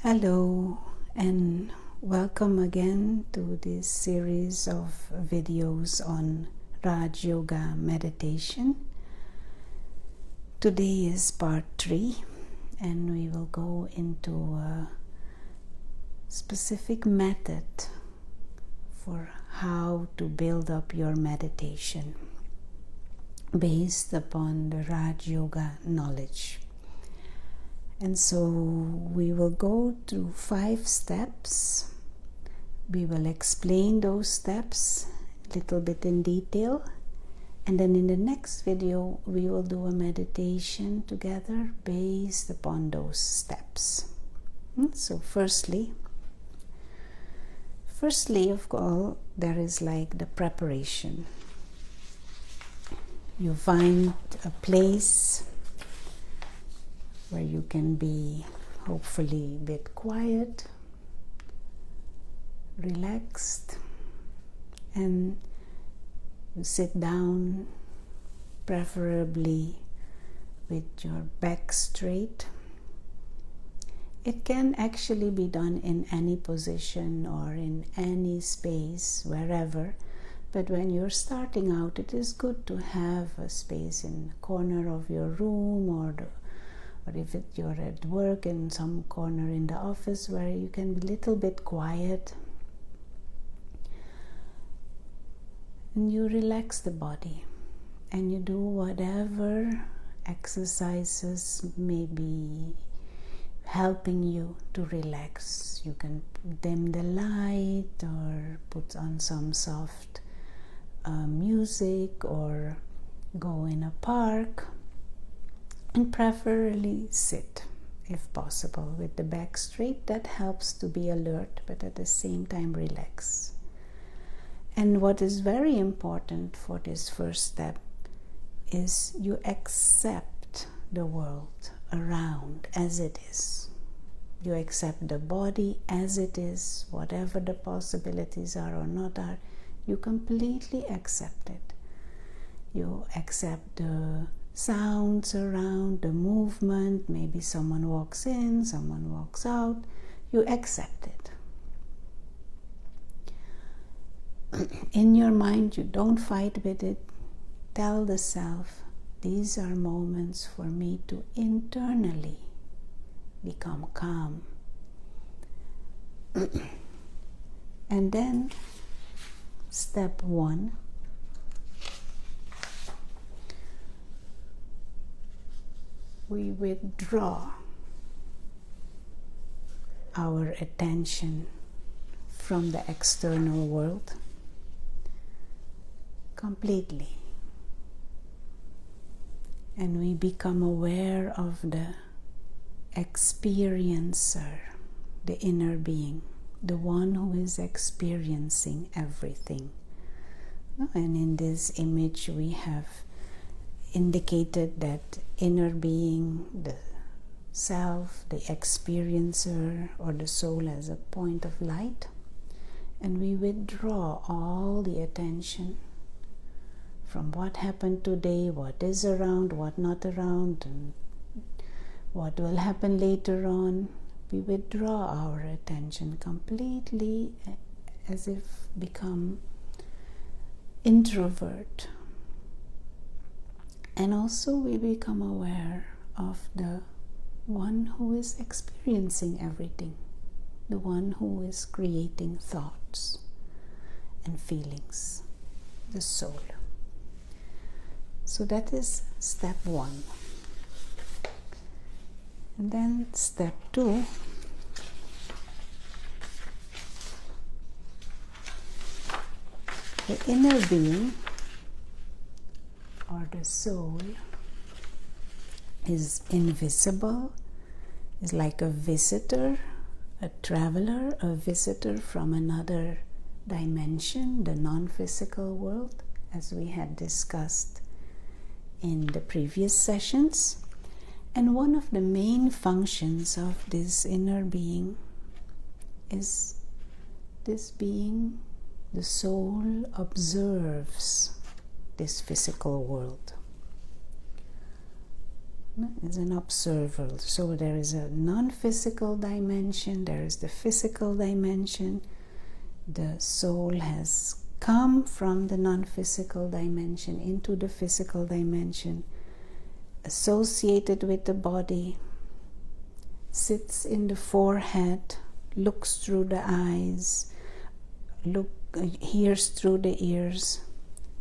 Hello and welcome again to this series of videos on Raj Yoga meditation. Today is part 3 and we will go into a specific method for how to build up your meditation based upon the Raj Yoga knowledge. And so we will go through 5 steps. We will explain those steps a little bit in detail. And then in the next video, we will do a meditation together based upon those steps. So firstly of all, there is like the preparation. You find a place where you can be hopefully a bit quiet, relaxed, and you sit down, preferably with your back straight. It can actually be done in any position or in any space, wherever, but when you're starting out, it is good to have a space in the corner of your room or if you're at work in some corner in the office where you can be a little bit quiet, and you relax the body and you do whatever exercises may be helping you to relax. You can dim the light or put on some soft music or go in a park. And preferably sit, if possible, with the back straight. That helps to be alert, but at the same time relax. And what is very important for this first step is you accept the world around as it is. You accept the body as it is, whatever the possibilities are or not are, you completely accept it. You accept the sounds around, the movement, maybe someone walks in, someone walks out, you accept it. In your mind, you don't fight with it. Tell the self, these are moments for me to internally become calm. And then, step 1. We withdraw our attention from the external world completely, and we become aware of the experiencer, the inner being, the one who is experiencing everything. And in this image we have indicated that inner being, the self, the experiencer, or the soul as a point of light, and we withdraw all the attention from what happened today, what is around, what not around, and what will happen later on. We withdraw our attention completely, as if become introvert. And also we become aware of the one who is experiencing everything, the one who is creating thoughts and feelings, the soul. So that is step 1. And then step 2, the inner being or the soul is invisible, is like a visitor, a traveler, a visitor from another dimension, the non-physical world, as we had discussed in the previous sessions. And one of the main functions of this inner being is this being, the soul, observes this physical world. Is an observer. So there is a non-physical dimension, there is the physical dimension. The soul has come from the non-physical dimension into the physical dimension, associated with the body, sits in the forehead, looks through the eyes, hears through the ears.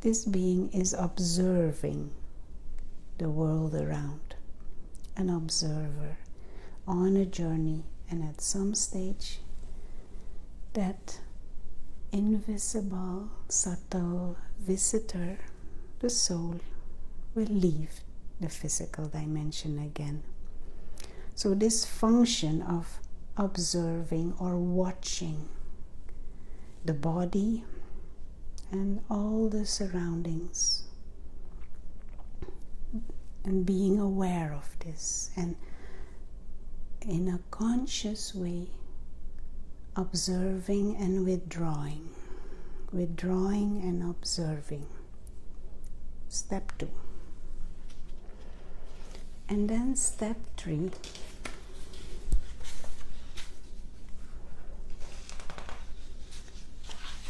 This being is observing the world around, an observer on a journey, and at some stage that invisible, subtle visitor, the soul, will leave the physical dimension again. So this function of observing or watching the body and all the surroundings, and being aware of this, and in a conscious way observing and withdrawing and observing. Step 2. And then step 3,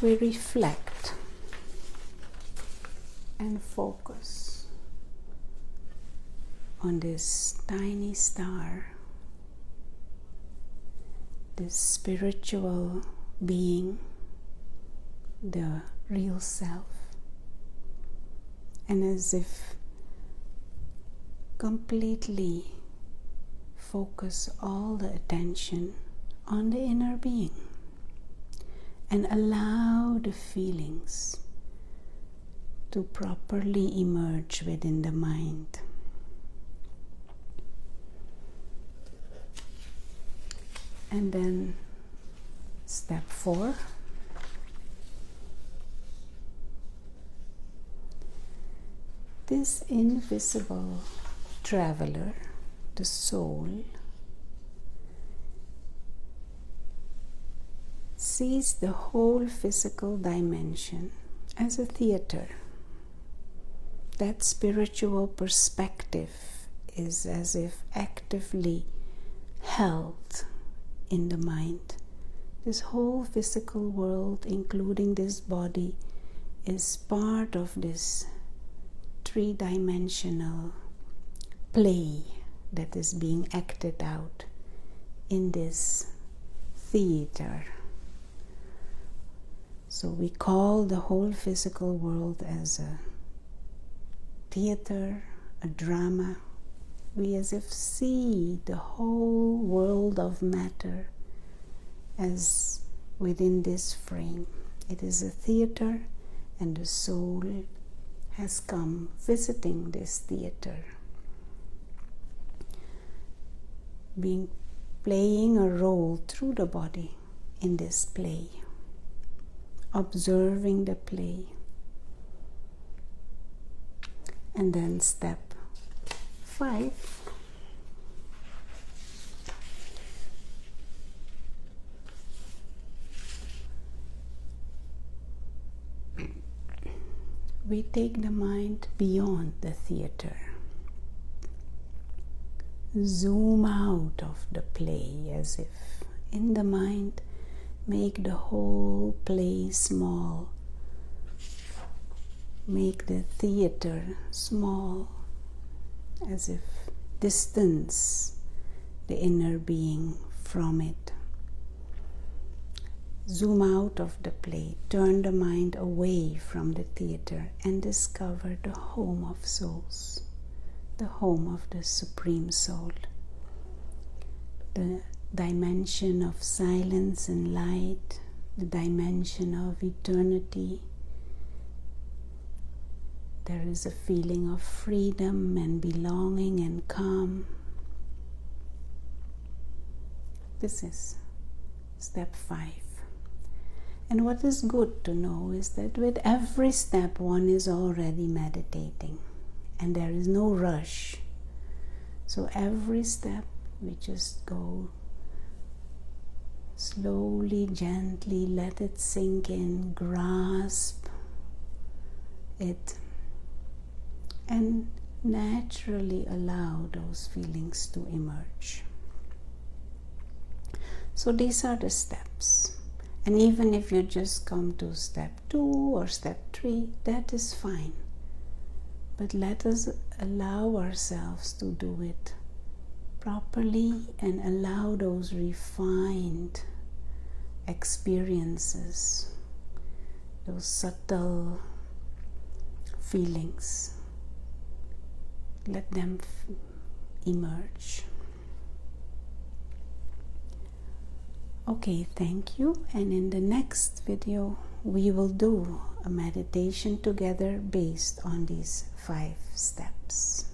we reflect and focus on this tiny star, this spiritual being, the real self, and as if completely focus all the attention on the inner being and allow the feelings to properly emerge within the mind. And then step 4, this invisible traveler, the soul, sees the whole physical dimension as a theater. That spiritual perspective is as if actively held in the mind. This whole physical world, including this body, is part of this three-dimensional play that is being acted out in this theater. So we call the whole physical world as a theater, a drama. We as if see the whole world of matter as within this frame. It is a theater, and the soul has come visiting this theater, playing a role through the body in this play, observing the play. And then step 5, we take the mind beyond the theater, zoom out of the play, as if in the mind make the whole play small, make the theater small, as if distance the inner being from it. Zoom out of the play, turn the mind away from the theater, and discover the home of souls, the home of the Supreme Soul, the dimension of silence and light, the dimension of eternity. There is a feeling of freedom and belonging and calm. This is step 5. And what is good to know is that with every step one is already meditating, and there is no rush. So every step we just go slowly, gently, let it sink in, grasp it, and naturally allow those feelings to emerge. So these are the steps. And even if you just come to step 2 or step 3, that is fine. But let us allow ourselves to do it properly and allow those refined experiences, those subtle feelings, let them emerge. Okay, thank you. And in the next video, we will do a meditation together based on these 5 steps.